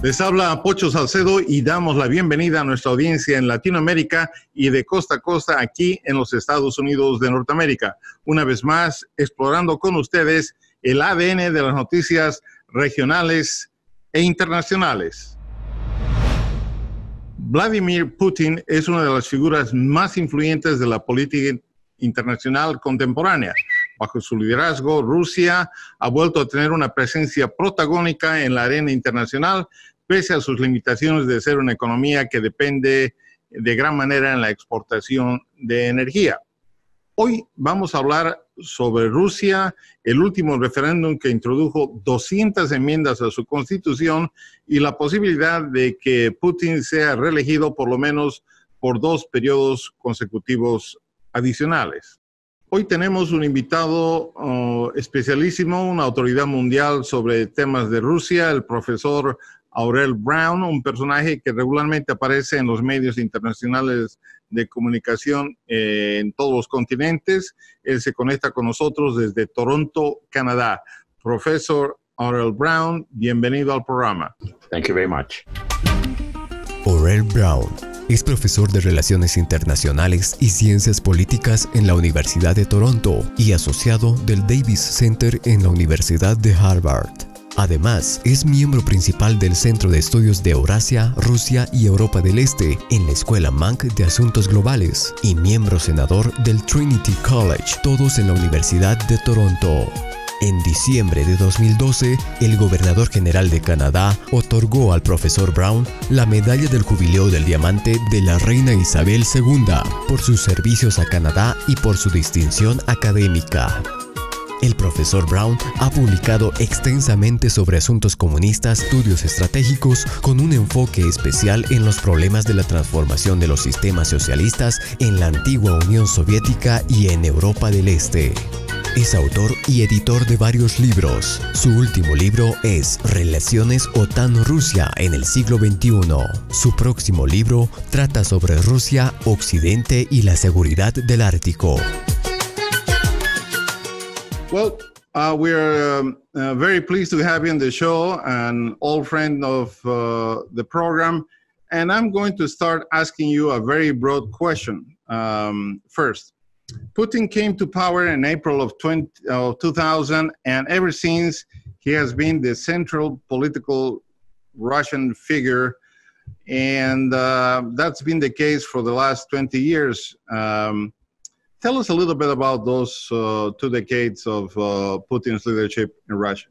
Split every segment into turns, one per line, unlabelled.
Les habla Pocho Salcedo y damos la bienvenida a nuestra audiencia en Latinoamérica y de costa a costa aquí en los Estados Unidos de Norteamérica. Una vez más, explorando con ustedes el ADN de las noticias regionales e internacionales. Vladimir Putin es una de las figuras más influyentes de la política internacional contemporánea. Bajo su liderazgo, Rusia ha vuelto a tener una presencia protagónica en la arena internacional, pese a sus limitaciones de ser una economía que depende de gran manera en la exportación de energía. Hoy vamos a hablar sobre Rusia, el último referéndum que introdujo 200 enmiendas a su constitución y la posibilidad de que Putin sea reelegido por lo menos por 2 periodos consecutivos adicionales. Hoy tenemos un invitado especialísimo, una autoridad mundial sobre temas de Rusia, el profesor Laurel Brown, un personaje que regularmente aparece en los medios internacionales de comunicación en todos los continentes. Él se conecta con nosotros desde Toronto, Canadá. Profesor Laurel Brown, bienvenido al programa.
Thank you very much.
Laurel Brown es profesor de Relaciones Internacionales y Ciencias Políticas en la Universidad de Toronto y asociado del Davis Center en la Universidad de Harvard. Además, es miembro principal del Centro de Estudios de Eurasia, Rusia y Europa del Este en la Escuela Mank de Asuntos Globales y miembro senador del Trinity College, todos en la Universidad de Toronto. En diciembre de 2012, el gobernador general de Canadá otorgó al profesor Brown la Medalla del Jubileo del Diamante de la Reina Isabel II por sus servicios a Canadá y por su distinción académica. El profesor Brown ha publicado extensamente sobre asuntos comunistas, estudios estratégicos, con un enfoque especial en los problemas de la transformación de los sistemas socialistas en la antigua Unión Soviética y en Europa del Este. Es autor y editor de varios libros. Su último libro es Relaciones OTAN-Rusia en el siglo XXI. Su próximo libro trata sobre Rusia, Occidente y la seguridad del Ártico.
Well, we're very pleased to have you on the show, an old friend of the program. And I'm going to start asking you a very broad question. First, Putin came to power in April of 2000, and ever since, he has been the central political Russian figure. And that's been the case for the last 20 years. Tell us a little bit about those 2 decades of Putin's leadership in Russia.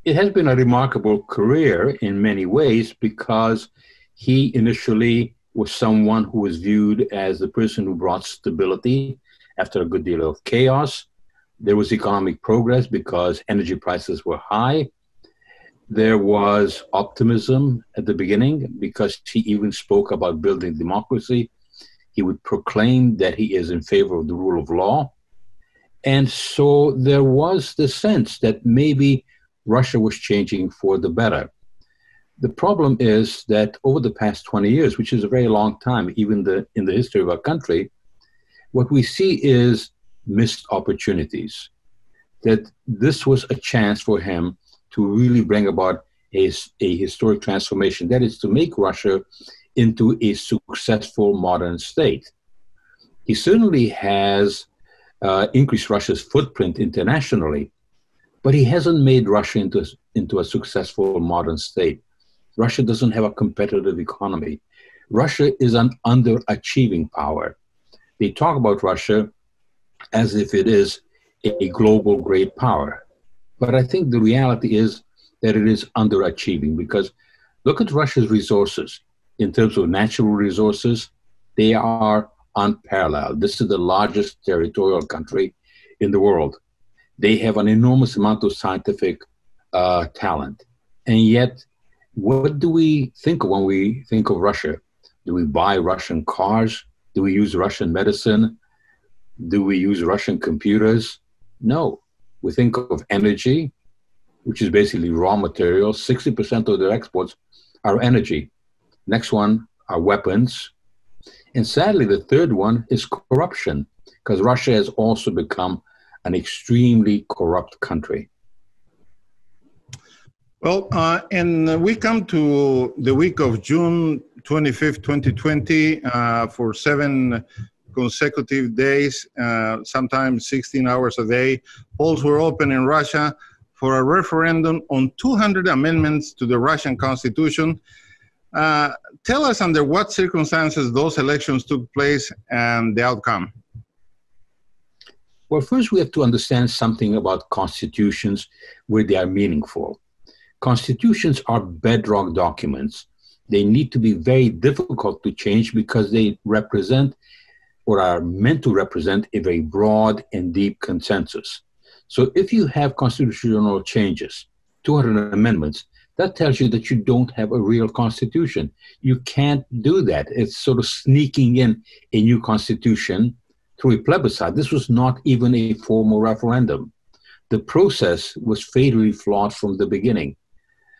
It has been a remarkable career in many ways because he initially was someone who was viewed as the person who brought stability after a good deal of chaos. There was economic progress because energy prices were high. There was optimism at the beginning because he even spoke about building democracy. He would proclaim that he is in favor of the rule of law. And so there was the sense that maybe Russia was changing for the better. The problem is that over the past 20 years, which is a very long time, even in the history of our country, what we see is missed opportunities. That this was a chance for him to really bring about a historic transformation. That is to make Russia into a successful modern state. He certainly has increased Russia's footprint internationally, but he hasn't made Russia into a successful modern state. Russia doesn't have a competitive economy. Russia is an underachieving power. They talk about Russia as if it is a global great power. But I think the reality is that it is underachieving because look at Russia's resources. In terms of natural resources, they are unparalleled. This is the largest territorial country in the world. They have an enormous amount of scientific talent. And yet, what do we think of when we think of Russia? Do we buy Russian cars? Do we use Russian medicine? Do we use Russian computers? No. We think of energy, which is basically raw material. 60% of their exports are energy. Next one are weapons. And sadly, the third one is corruption, because Russia has also become an extremely corrupt country.
Well, and we come to the week of June 25th, 2020, for 7 consecutive days, sometimes 16 hours a day. Polls were open in Russia for a referendum on 200 amendments to the Russian constitution. Tell us under what circumstances those elections took place and the outcome.
Well, first we have to understand something about constitutions where they are meaningful. Constitutions are bedrock documents. They need to be very difficult to change because they represent or are meant to represent a very broad and deep consensus. So if you have constitutional changes, 200 amendments, that tells you that you don't have a real constitution. You can't do that. It's sort of sneaking in a new constitution through a plebiscite. This was not even a formal referendum. The process was fatally flawed from the beginning.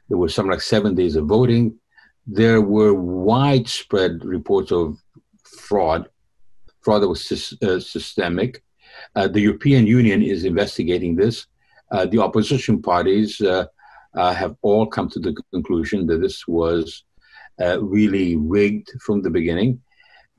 There were something like 7 days of voting. There were widespread reports of fraud that was systemic. The European Union is investigating this. The opposition parties have all come to the conclusion that this was really rigged from the beginning.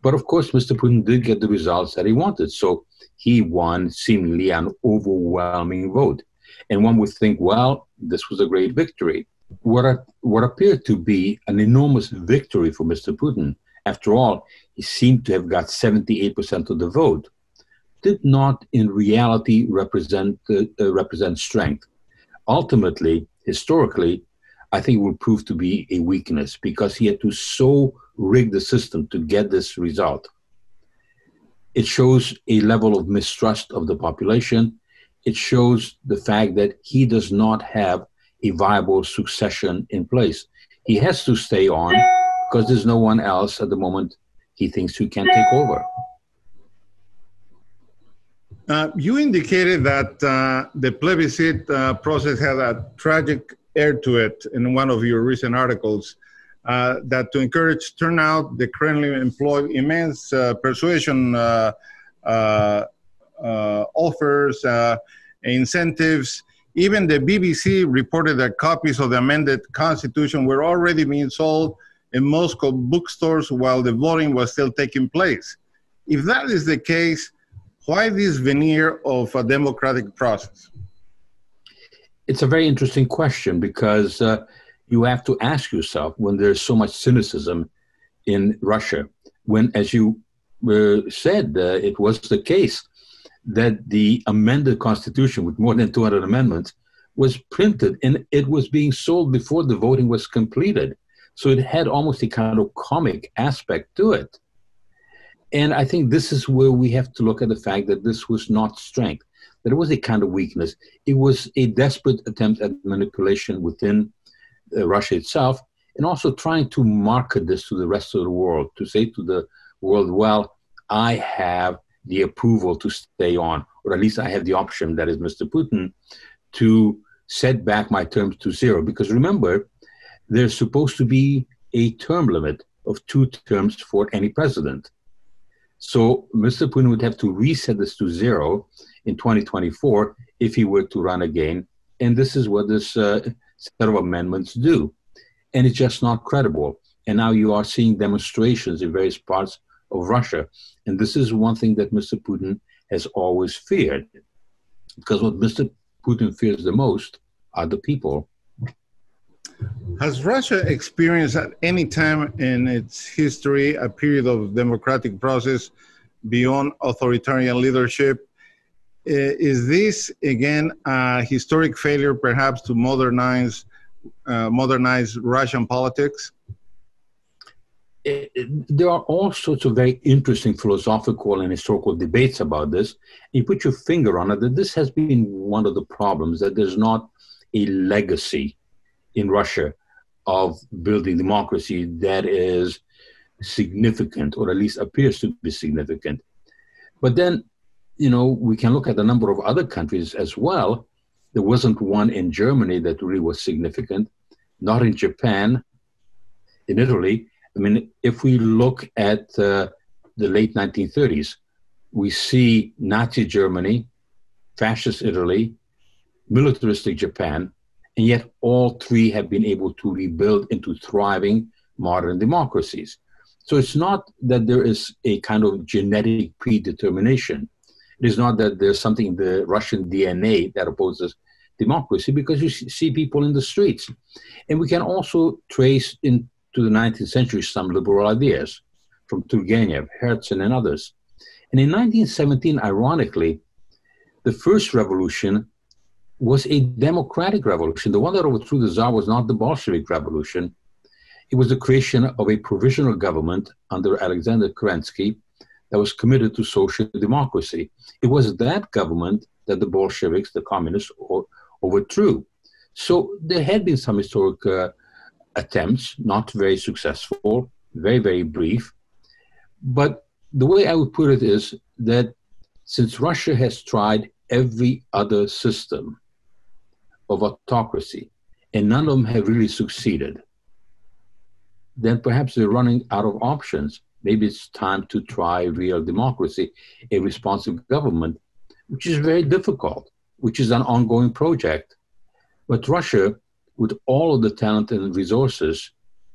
But of course, Mr. Putin did get the results that he wanted. So he won seemingly an overwhelming vote. And one would think, well, this was a great victory. What appeared to be an enormous victory for Mr. Putin, after all, he seemed to have got 78% of the vote, did not in reality represent strength. Ultimately, historically, I think it would prove to be a weakness because he had to so rig the system to get this result. It shows a level of mistrust of the population. It shows the fact that he does not have a viable succession in place. He has to stay on because there's no one else at the moment he thinks who can take over.
You indicated that the plebiscite process had a tragic air to it in one of your recent articles, that to encourage turnout, the Kremlin employed immense persuasion offers, incentives. Even the BBC reported that copies of the amended constitution were already being sold in Moscow bookstores while the voting was still taking place. If that is the case, why this veneer of a democratic process?
It's a very interesting question because you have to ask yourself when there's so much cynicism in Russia, when, as you said, it was the case that the amended constitution with more than 200 amendments was printed and it was being sold before the voting was completed. So it had almost a kind of comic aspect to it. And I think this is where we have to look at the fact that this was not strength, that it was a kind of weakness. It was a desperate attempt at manipulation within Russia itself, and also trying to market this to the rest of the world, to say to the world, well, I have the approval to stay on, or at least I have the option, that is Mr. Putin, to set back my terms to 0. Because remember, there's supposed to be a term limit of 2 terms for any president. So Mr. Putin would have to reset this to 0 in 2024 if he were to run again. And this is what this set of amendments do. And it's just not credible. And now you are seeing demonstrations in various parts of Russia. And this is one thing that Mr. Putin has always feared. Because what Mr. Putin fears the most are the people.
Has Russia experienced at any time in its history a period of democratic process beyond authoritarian leadership? Is this, again, a historic failure perhaps to modernize Russian politics?
There are all sorts of very interesting philosophical and historical debates about this. You put your finger on it, that this has been one of the problems, that there's not a legacy in Russia of building democracy that is significant, or at least appears to be significant. But then, you know, we can look at a number of other countries as well. There wasn't one in Germany that really was significant, not in Japan, in Italy. I mean, if we look at the late 1930s, we see Nazi Germany, fascist Italy, militaristic Japan, And yet all three have been able to rebuild into thriving modern democracies. So it's not that there is a kind of genetic predetermination. It is not that there's something in the Russian DNA that opposes democracy, because you see people in the streets. And we can also trace into the 19th century some liberal ideas from Turgenev, Herzen, and others. And in 1917, ironically, the first revolution was a democratic revolution. The one that overthrew the Tsar was not the Bolshevik Revolution. It was the creation of a provisional government under Alexander Kerensky that was committed to social democracy. It was that government that the Bolsheviks, the communists, overthrew. So there had been some historic attempts, not very successful, very, very brief. But the way I would put it is that since Russia has tried every other system of autocracy, and none of them have really succeeded, then perhaps they're running out of options. Maybe it's time to try real democracy, a responsive government, which is very difficult, which is an ongoing project. But Russia, with all of the talent and resources,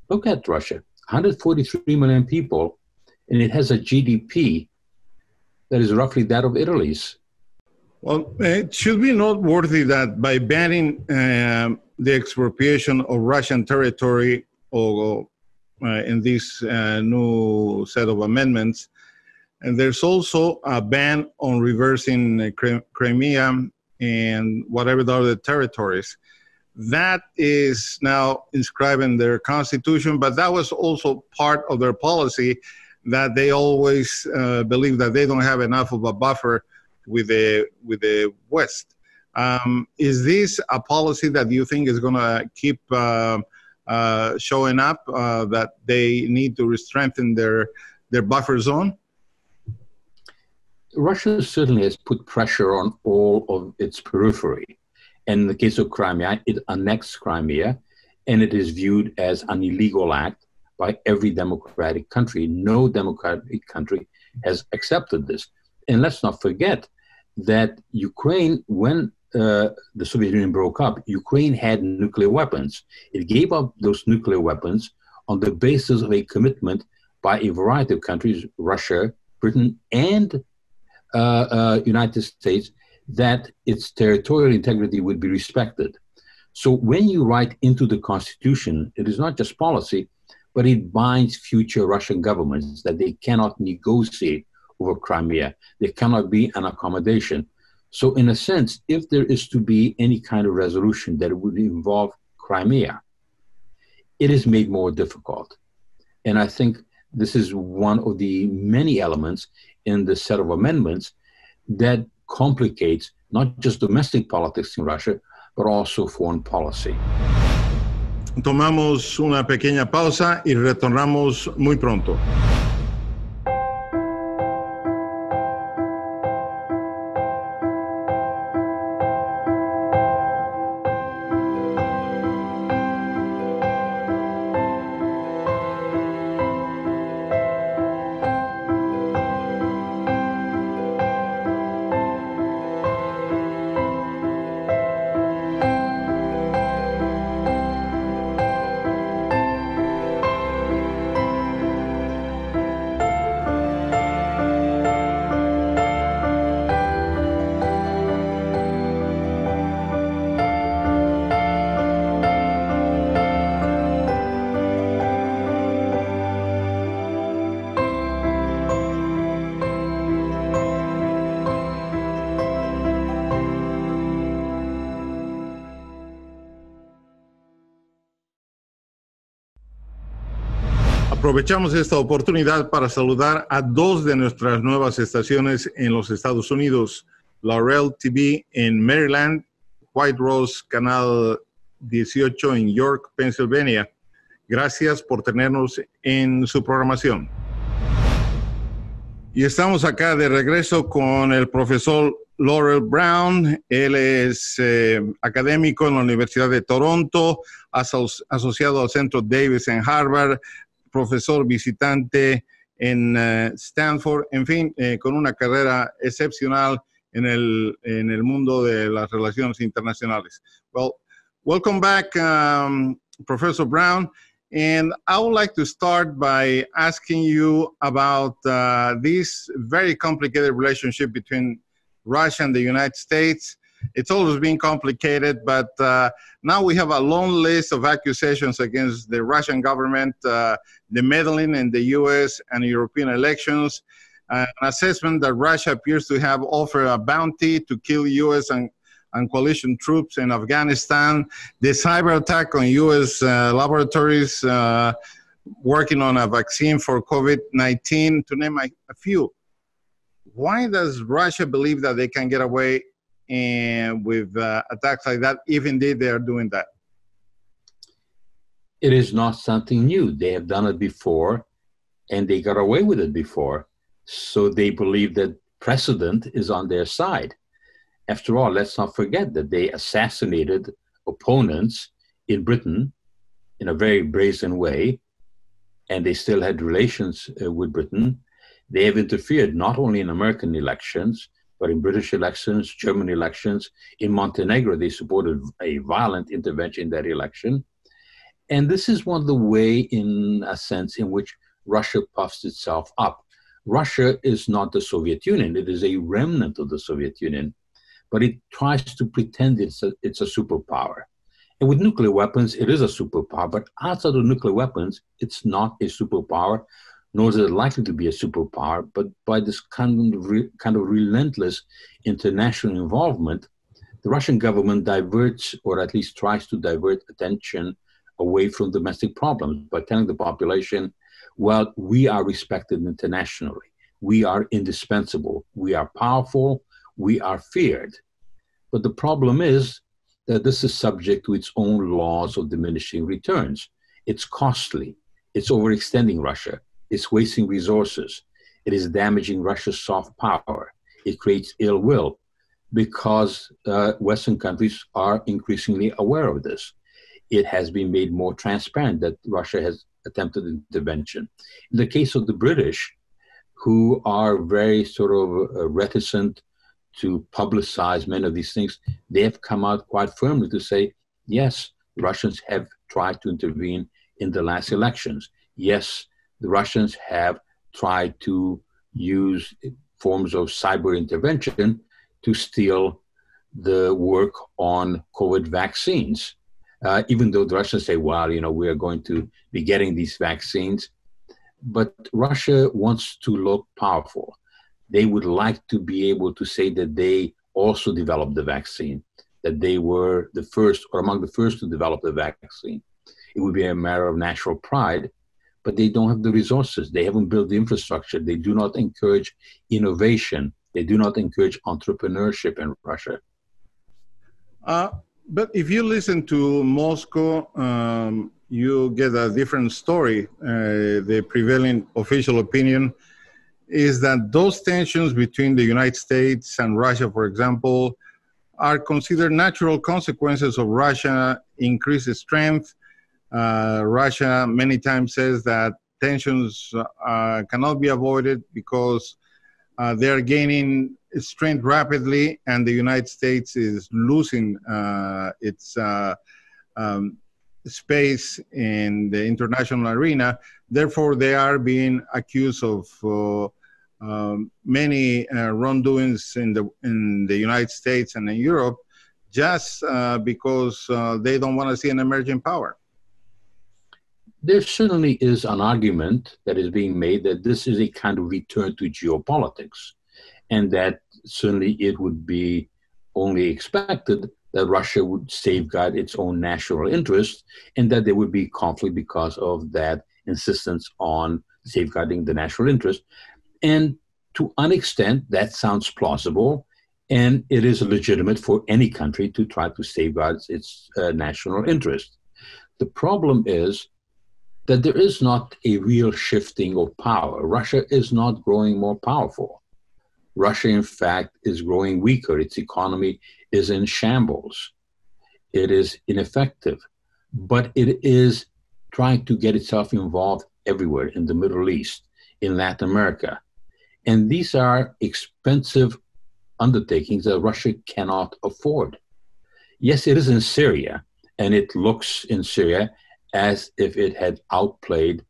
look at Russia, 143 million people, and it has a GDP that is roughly that of Italy's.
Well, it should be noteworthy that by banning the expropriation of Russian territory or in this new set of amendments, and there's also a ban on reversing Crimea and whatever the other territories. That is now inscribed in their constitution, but that was also part of their policy, that they always believe that they don't have enough of a buffer with the West. Is this a policy that you think is going to keep showing up, that they need to strengthen their buffer zone?
Russia certainly has put pressure on all of its periphery. And in the case of Crimea, it annexed Crimea, and it is viewed as an illegal act by every democratic country. No democratic country has accepted this. And let's not forget that Ukraine, when the Soviet Union broke up, Ukraine had nuclear weapons. It gave up those nuclear weapons on the basis of a commitment by a variety of countries, Russia, Britain, and United States, that its territorial integrity would be respected. So when you write into the Constitution, it is not just policy, but it binds future Russian governments that they cannot negotiate over Crimea. There cannot be an accommodation. So in a sense, if there is to be any kind of resolution that would involve Crimea, it is made more difficult. And I think this is one of the many elements in the set of amendments that complicates not just domestic politics in Russia, but also foreign policy.
Tomamos una pequeña pausa y retornamos muy pronto. Aprovechamos esta oportunidad para saludar a dos de nuestras nuevas estaciones en los Estados Unidos, Laurel TV en Maryland, White Rose Canal 18 en York, Pennsylvania. Gracias por tenernos en su programación. Y estamos acá de regreso con el profesor Laurel Brown. Él es académico en la Universidad de Toronto, asociado al Centro Davis en Harvard, profesor visitante en Stanford, en fin, con una carrera excepcional en el mundo de las relaciones internacionales. Well, Welcome back, Professor Brown. And I would like to start by asking you about this very complicated relationship between Russia and the United States. It's always been complicated, but now we have a long list of accusations against the Russian government, the meddling in the US and European elections, an assessment that Russia appears to have offered a bounty to kill US and coalition troops in Afghanistan, the cyber attack on US laboratories working on a vaccine for COVID-19, to name a few. Why does Russia believe that they can get away with attacks like that, if indeed they are doing that?
It is not something new. They have done it before, and they got away with it before. So they believe that precedent is on their side. After all, let's not forget that they assassinated opponents in Britain in a very brazen way, and they still had relations with Britain. They have interfered not only in American elections, but in British elections, German elections. In Montenegro, they supported a violent intervention in that election. And this is one of the way, in a sense, in which Russia puffs itself up. Russia is not the Soviet Union. It is a remnant of the Soviet Union. But it tries to pretend it's a superpower. And with nuclear weapons, it is a superpower. But outside of nuclear weapons, it's not a superpower, nor is it likely to be a superpower. But by this kind of relentless international involvement, the Russian government diverts, or at least tries to divert attention away from domestic problems by telling the population, well, we are respected internationally. We are indispensable. We are powerful. We are feared. But the problem is that this is subject to its own laws of diminishing returns. It's costly. It's overextending Russia. It's wasting resources. It is damaging Russia's soft power. It creates ill will because Western countries are increasingly aware of this. It has been made more transparent that Russia has attempted intervention. In the case of the British, who are very sort of reticent to publicize many of these things, they have come out quite firmly to say, yes, the Russians have tried to intervene in the last elections. Yes, the Russians have tried to use forms of cyber intervention to steal the work on COVID vaccines. Even though the Russians say, well, we are going to be getting these vaccines. But Russia wants to look powerful. They would like to be able to say that they also developed the vaccine, that they were the first or among the first to develop the vaccine. It would be a matter of national pride, but they don't have the resources. They haven't built the infrastructure. They do not encourage innovation. They do not encourage entrepreneurship in Russia.
But if you listen to Moscow, you get a different story. The prevailing official opinion is that those tensions between the United States and Russia, for example, are considered natural consequences of Russia's increased strength. Russia many times says that tensions cannot be avoided because they are gaining strength rapidly, and the United States is losing its space in the international arena. Therefore, they are being accused of many wrongdoings in the United States and in Europe, just because they don't want to see an emerging power.
There certainly is an argument that is being made that this is a kind of return to geopolitics, and that certainly it would be only expected that Russia would safeguard its own national interest, and that there would be conflict because of that insistence on safeguarding the national interest. And to an extent, that sounds plausible, and it is legitimate for any country to try to safeguard its national interest. The problem is that there is not a real shifting of power. Russia is not growing more powerful. Russia, in fact, is growing weaker. Its economy is in shambles. It is ineffective, but it is trying to get itself involved everywhere, in the Middle East, in Latin America. And these are expensive undertakings that Russia cannot afford. Yes, it is in Syria, and it looks in Syria as if it had outwitted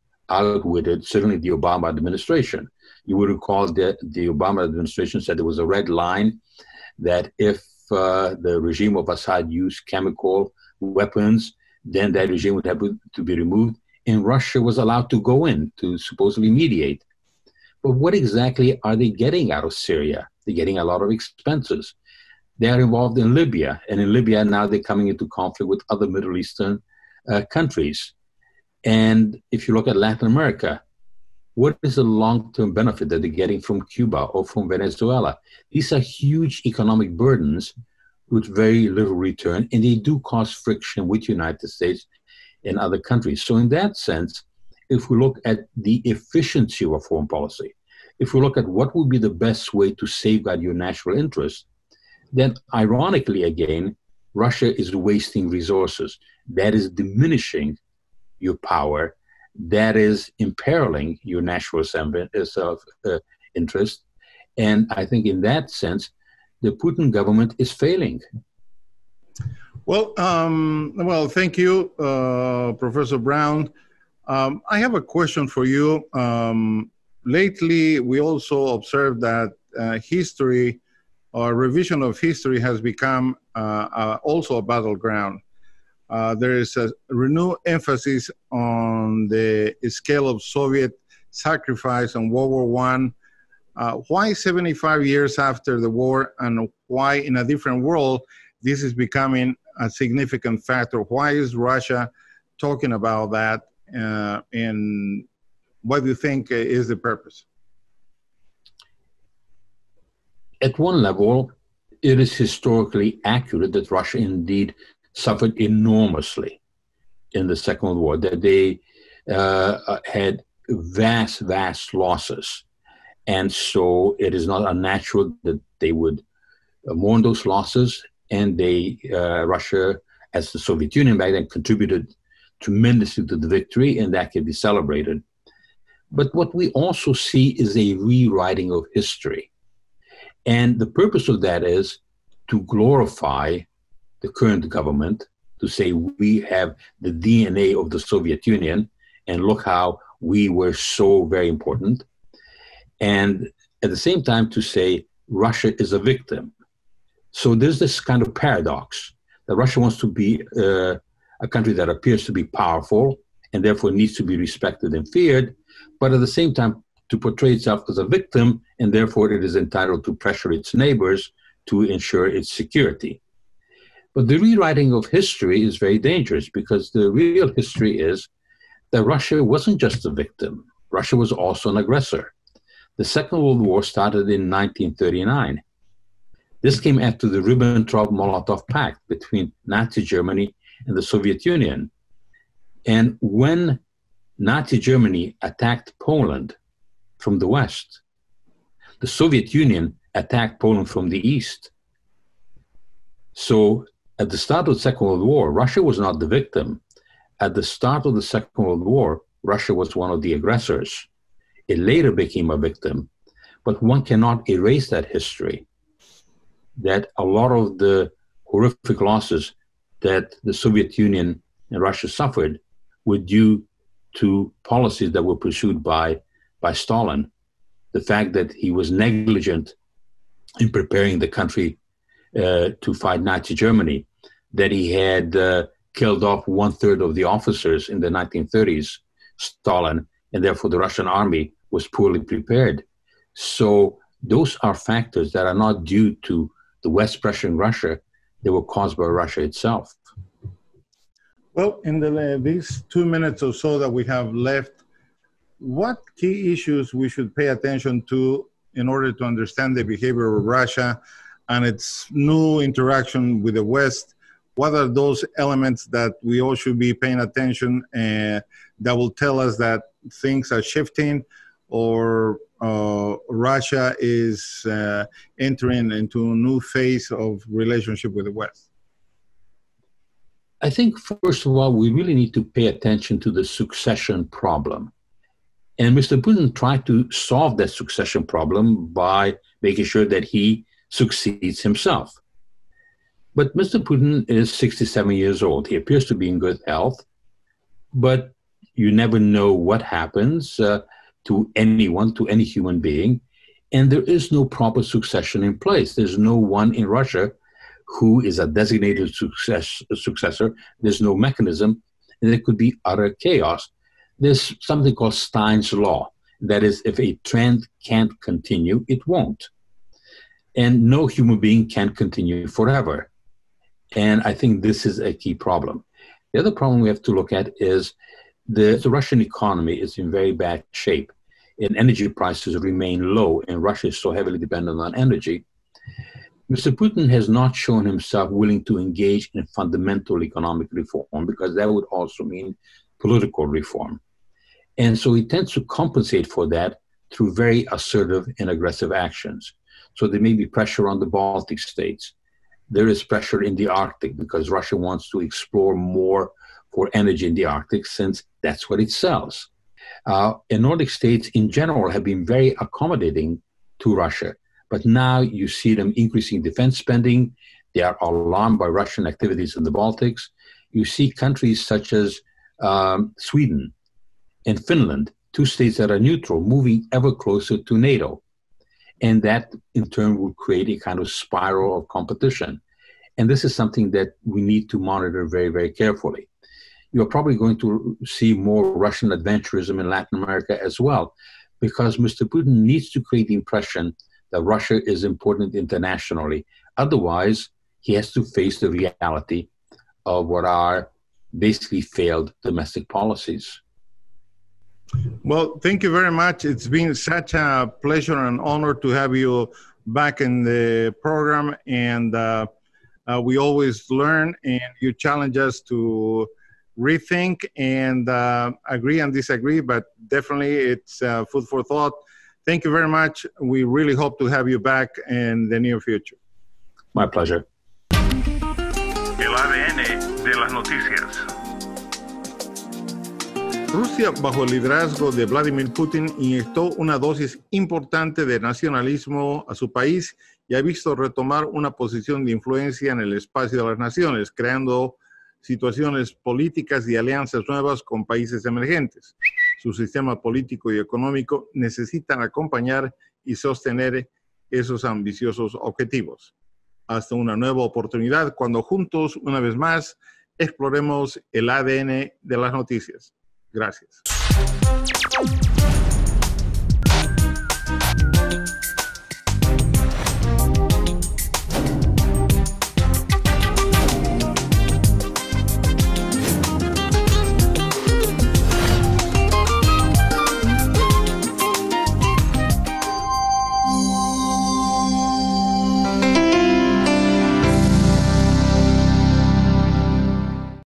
certainly the Obama administration. You would recall that the Obama administration said there was a red line that if the regime of Assad used chemical weapons, then that regime would have to be removed, and Russia was allowed to go in to supposedly mediate. But what exactly are they getting out of Syria? They're getting a lot of expenses. They are involved in Libya, and in Libya now they're coming into conflict with other Middle Eastern countries. And if you look at Latin America, what is the long-term benefit that they're getting from Cuba or from Venezuela? These are huge economic burdens with very little return, and they do cause friction with the United States and other countries. So in that sense, if we look at the efficiency of a foreign policy, if we look at what would be the best way to safeguard your national interests, then ironically again, Russia is wasting resources. That is diminishing your power. That is imperiling your national interest. And I think in that sense, the Putin government is failing.
Well, thank you, Professor Brown. I have a question for you. Lately, we also observed that history or revision of history has become also a battleground. There is a renewed emphasis on the scale of Soviet sacrifice in World War I. Why 75 years after the war, and why in a different world this is becoming a significant factor? Why is Russia talking about that, and what do you think is the purpose?
At one level, it is historically accurate that Russia indeed suffered enormously in the Second World War, that they had vast losses. And so it is not unnatural that they would mourn those losses. And Russia, as the Soviet Union back then, contributed tremendously to the victory, and that can be celebrated. But what we also see is a rewriting of history. And the purpose of that is to glorify the current government, to say we have the DNA of the Soviet Union, and look how we were so very important. And at the same time to say Russia is a victim. So there's this kind of paradox that Russia wants to be a country that appears to be powerful and therefore needs to be respected and feared, but at the same time to portray itself as a victim, and therefore it is entitled to pressure its neighbors to ensure its security. But the rewriting of history is very dangerous, because the real history is that Russia wasn't just a victim. Russia was also an aggressor. The Second World War started in 1939. This came after the Ribbentrop-Molotov Pact between Nazi Germany and the Soviet Union. And when Nazi Germany attacked Poland from the west, the Soviet Union attacked Poland from the east. So at the start of the Second World War, Russia was not the victim. At the start of the Second World War, Russia was one of the aggressors. It later became a victim, but one cannot erase that history, that a lot of the horrific losses that the Soviet Union and Russia suffered were due to policies that were pursued by Stalin. The fact that he was negligent in preparing the country to fight Nazi Germany, that he had killed off 1/3 of the officers in the 1930s, Stalin, and therefore the Russian army was poorly prepared. So those are factors that are not due to the West pressuring Russia. They were caused by Russia itself.
Well, in these 2 minutes or so that we have left, what key issues we should pay attention to in order to understand the behavior of Russia and its new interaction with the West? What are those elements that we all should be paying attention that will tell us that things are shifting, or Russia is entering into a new phase of relationship with the West?
I think, first of all, we really need to pay attention to the succession problem. And Mr. Putin tried to solve that succession problem by making sure that he succeeds himself. But Mr. Putin is 67 years old. He appears to be in good health, but you never know what happens to anyone, to any human being. And there is no proper succession in place. There's no one in Russia who is a designated successor. There's no mechanism, and there could be utter chaos. There's something called Stein's law. That is, if a trend can't continue, it won't. And no human being can continue forever. And I think this is a key problem. The other problem we have to look at is the Russian economy is in very bad shape, and energy prices remain low, and Russia is so heavily dependent on energy. Mr. Putin has not shown himself willing to engage in fundamental economic reform, because that would also mean political reform. And so he tends to compensate for that through very assertive and aggressive actions. So there may be pressure on the Baltic states. There is pressure in the Arctic because Russia wants to explore more for energy in the Arctic, since that's what it sells. And Nordic states in general have been very accommodating to Russia, but now you see them increasing defense spending. They are alarmed by Russian activities in the Baltics. You see countries such as Sweden and Finland, two states that are neutral, moving ever closer to NATO. And that in turn will create a kind of spiral of competition. And this is something that we need to monitor very, very carefully. You're probably going to see more Russian adventurism in Latin America as well, because Mr. Putin needs to create the impression that Russia is important internationally. Otherwise, he has to face the reality of what are basically failed domestic policies.
Well, thank you very much. It's been such a pleasure and honor to have you back in the program. And we always learn, and you challenge us to rethink and agree and disagree, but definitely it's food for thought. Thank you very much. We really hope to have you back in the near future.
My pleasure.
El ADN de las noticias.
Rusia, bajo el liderazgo de Vladimir Putin, inyectó una dosis importante de nacionalismo a su país y ha visto retomar una posición de influencia en el espacio de las naciones, creando situaciones políticas y alianzas nuevas con países emergentes. Su sistema político y económico necesitan acompañar y sostener esos ambiciosos objetivos. Hasta una nueva oportunidad cuando juntos, una vez más, exploremos el ADN de las noticias. Gracias.